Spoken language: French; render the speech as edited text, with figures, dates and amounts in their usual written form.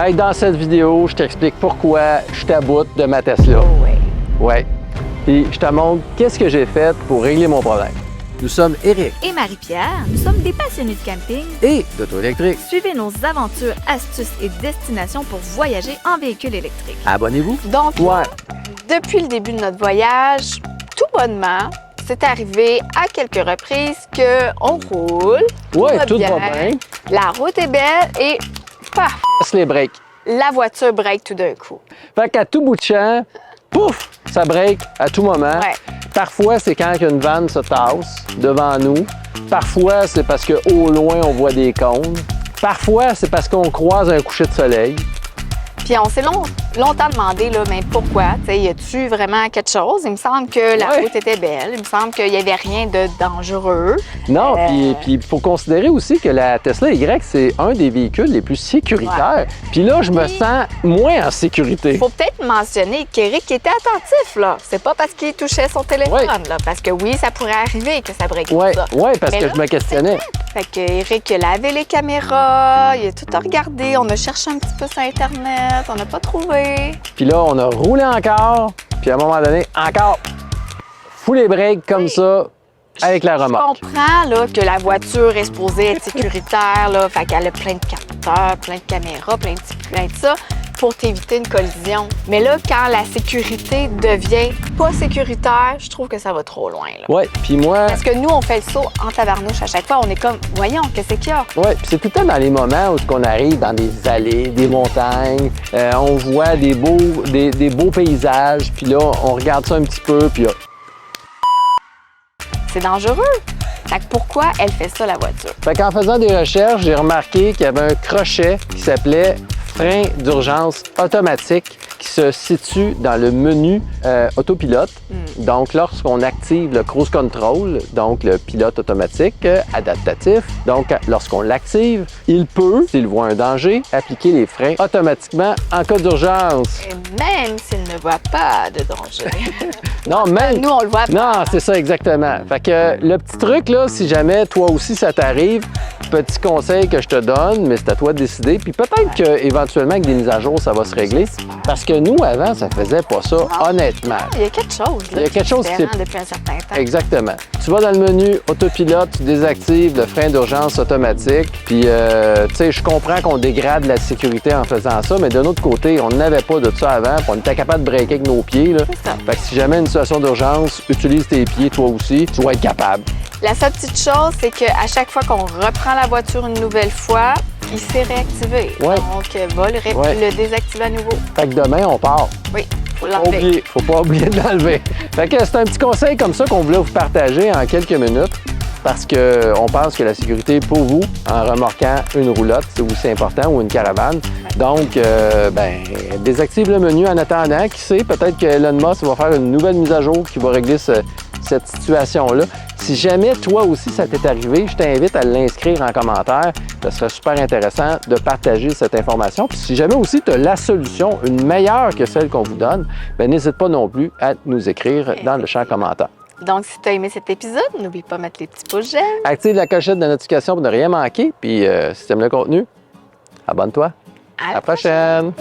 Hey, dans cette vidéo, je t'explique pourquoi je t'aboute de ma Tesla. Oh oui. Ouais. Puis je te montre qu'est-ce que j'ai fait pour régler mon problème. Nous sommes Éric Et Marie-Pierre, nous sommes des passionnés de camping. et d'auto électrique. Suivez nos aventures, astuces et destinations pour voyager en véhicule électrique. Abonnez-vous. Donc, Ouais. depuis le début de notre voyage, tout bonnement, c'est arrivé à quelques reprises qu'on roule, Ouais, tout va bien. la route est belle et paf, Passe les breaks. la voiture break tout d'un coup. Fait qu'à tout bout de champ, pouf, ça break à tout moment. Ouais. Parfois, c'est quand une vanne se tasse devant nous. Parfois, c'est parce qu'au loin, on voit des cônes. Parfois, c'est parce qu'on croise un coucher de soleil. Puis on s'est longtemps demandé, là, mais pourquoi? T'sais, y a-tu vraiment quelque chose? Il me semble que la Ouais. route était belle. Il me semble qu'il n'y avait rien de dangereux. Non, puis il faut considérer aussi que la Tesla Y, c'est un des véhicules les plus sécuritaires. Puis là, je me Oui. sens moins en sécurité. Il faut peut-être mentionner qu'Éric était attentif, là. C'est pas parce qu'il touchait son téléphone, Ouais. là. Parce que oui, ça pourrait arriver que ça break Ouais, ça. ouais, parce Mais que là, je me questionnais. Fait que Éric a lavé les caméras, il a tout regardé, on a cherché un petit peu sur Internet, on n'a pas trouvé. Puis là, on a roulé encore. Puis à un moment donné, encore. Fous les breaks comme ça, avec la Je remorque. comprends là, que la voiture est supposée être sécuritaire, là, fait qu'elle a plein de capteurs, plein de caméras, plein de ça, pour t'éviter une collision. Mais là, quand la sécurité devient pas sécuritaire, je trouve que ça va trop loin. Là. Ouais, puis moi, Parce que nous, on fait le saut en tabarnouche à chaque fois. On est comme, voyons, qu'est-ce qu'il y a? ouais, puis c'est tout le temps dans les moments où on arrive dans des allées, des montagnes, on voit des beaux paysages, puis là, on regarde ça un petit peu, puis là, C'est dangereux. Fait que pourquoi elle fait ça, la voiture? fait qu'en faisant des recherches, j'ai remarqué qu'il y avait un crochet qui s'appelait frein d'urgence automatique qui se situe dans le menu autopilote. Donc, lorsqu'on active le cruise control, donc le pilote automatique adaptatif, donc lorsqu'on l'active, il peut, s'il voit un danger, appliquer les freins automatiquement en cas d'urgence. Et même s'il ne voit pas de danger. Non, même... Nous, on le voit pas. Non, c'est ça exactement. Fait que le petit truc, là, si jamais toi aussi ça t'arrive, petit conseil que je te donne, mais c'est à toi de décider. Puis peut-être qu'éventuellement, avec des mises à jour, ça va se régler. Parce que nous, avant, ça faisait pas ça, honnêtement. Il y a quelque chose. Là, Il y a quelque chose qui différent depuis un certain temps. Exactement. Tu vas dans le menu autopilote, tu désactives le frein d'urgence automatique. Puis, tu sais, je comprends qu'on dégrade la sécurité en faisant ça, mais d'un autre côté, on n'avait pas de ça avant. Puis on était capable de breaker avec nos pieds. Là. C'est ça. Fait que si jamais une situation d'urgence, utilise tes pieds, toi aussi, tu vas être capable. La seule petite chose, c'est qu'à chaque fois qu'on reprend la voiture une nouvelle fois, il s'est réactivé. Ouais. Donc, va le désactiver à nouveau. Fait que demain, on part. Oui, faut Faut l'enlever. pas oublier de l'enlever. Fait que c'est un petit conseil comme ça qu'on voulait vous partager en quelques minutes parce qu'on pense que la sécurité est pour vous en remorquant une roulotte, c'est aussi important, ou une caravane. Donc, désactive le menu en attendant. Qui sait, peut-être que Elon Musk va faire une nouvelle mise à jour qui va régler cette situation-là. Si jamais toi aussi ça t'est arrivé, je t'invite à l'inscrire en commentaire. Ce serait super intéressant de partager cette information. Puis si jamais aussi tu as la solution, une meilleure que celle qu'on vous donne, n'hésite pas non plus à nous écrire dans le champ commentaire. Donc, si tu as aimé cet épisode, n'oublie pas de mettre les petits pouces j'aime. Active la clochette de notification pour ne rien manquer. Puis si tu aimes le contenu, abonne-toi. À la prochaine!